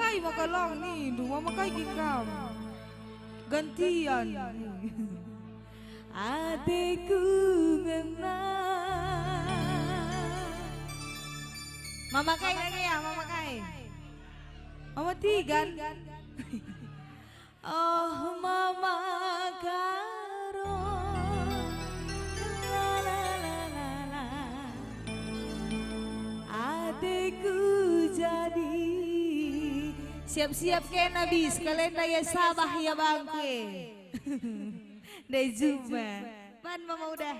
kai makalang nih, dua makai gingkam. Gantian. Adekku ngena. Mama kai lagi ya, mama kai. Mama tigan. Oh mama karo. La la la la la. Adekku jadi. Siap-siap ke Nabi, sekalian daya sabah ya bangke. Daya Zuma. Pan mama udah.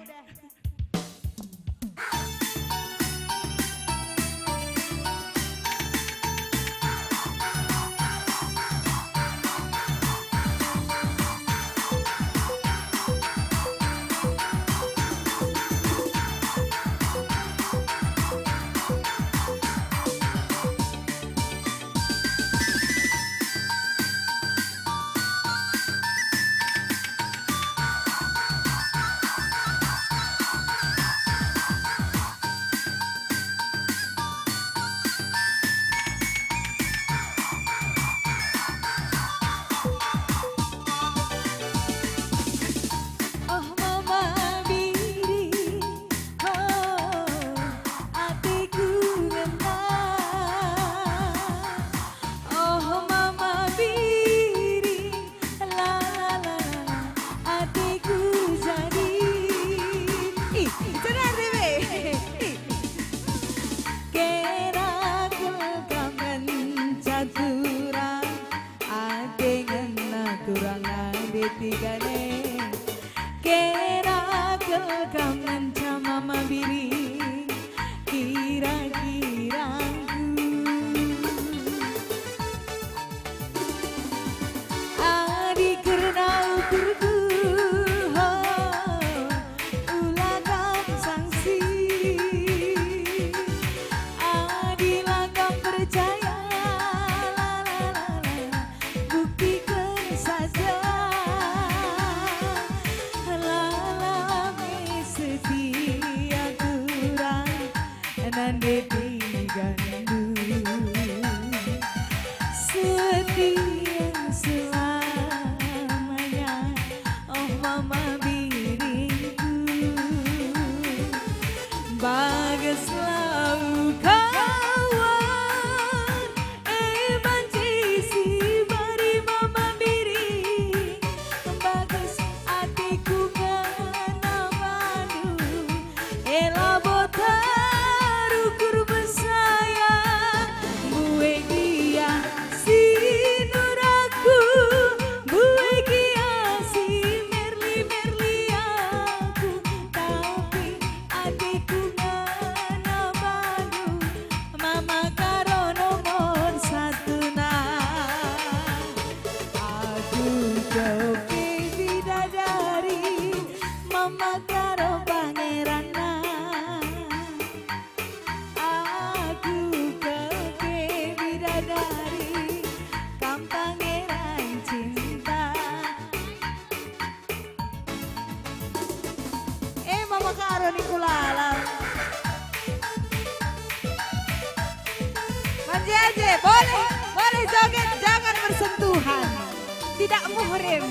Kangen sama mama biring kira-kiraku adik karena ukurku ulagam sanksi adik lagam percaya buktikan saja nande digandu setia selamanya oh mama biringku bagas selalu kawan banci si bari mama biring bagas hatiku ngana madu elabota mama karo pangerana aku kepe bidadari kam pangeran cinta mama karo nikulala manja aja boleh joget jangan bersentuhan tidak muhrim.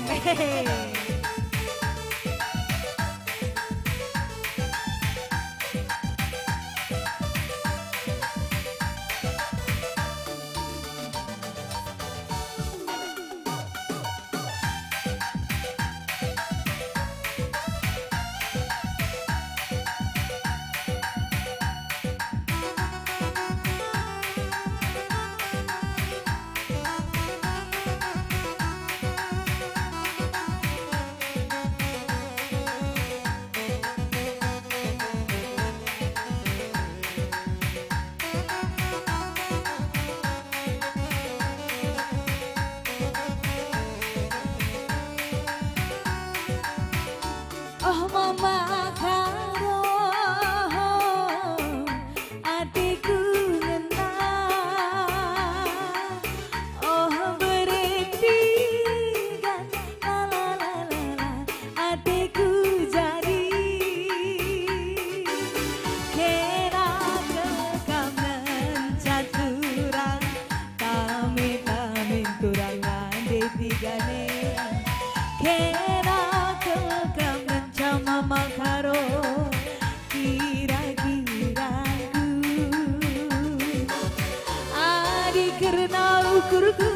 syukurku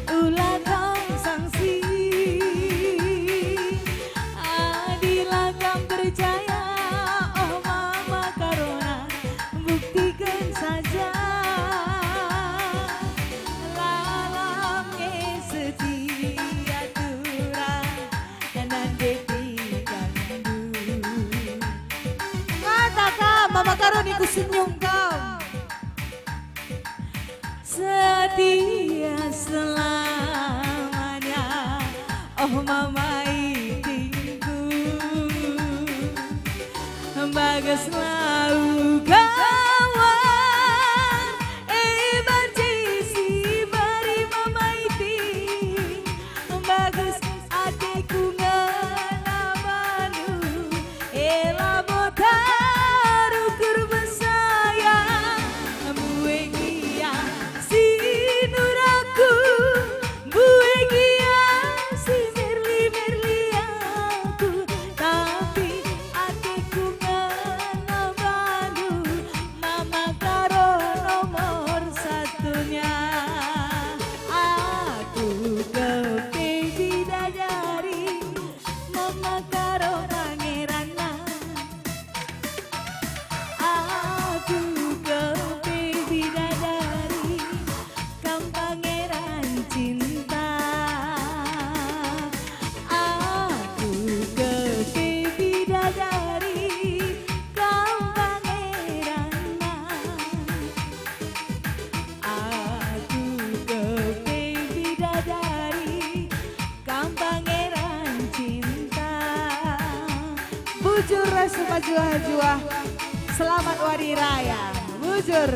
ulah kau sangsi adilah kau percaya oh mama karona buktikan saja lalamnya setia turang dan depikandu katakan mama karona ku senyum kau setia selamanya oh mama itingku bagas lau kawan emergency bari mama iting bagus adekku nganamanu ela botaru kurban sayang buengia sinuraku buengia si merli aku tapi adekku nganamanu mama karo nomor satunya aku kepidadari mama karo pangerana aku kepidadari kang pangeran cinta aku kepidadari kang pangerana aku kepidadari kang pangeran cinta bujur semua jua-jua selamat hari raya bujur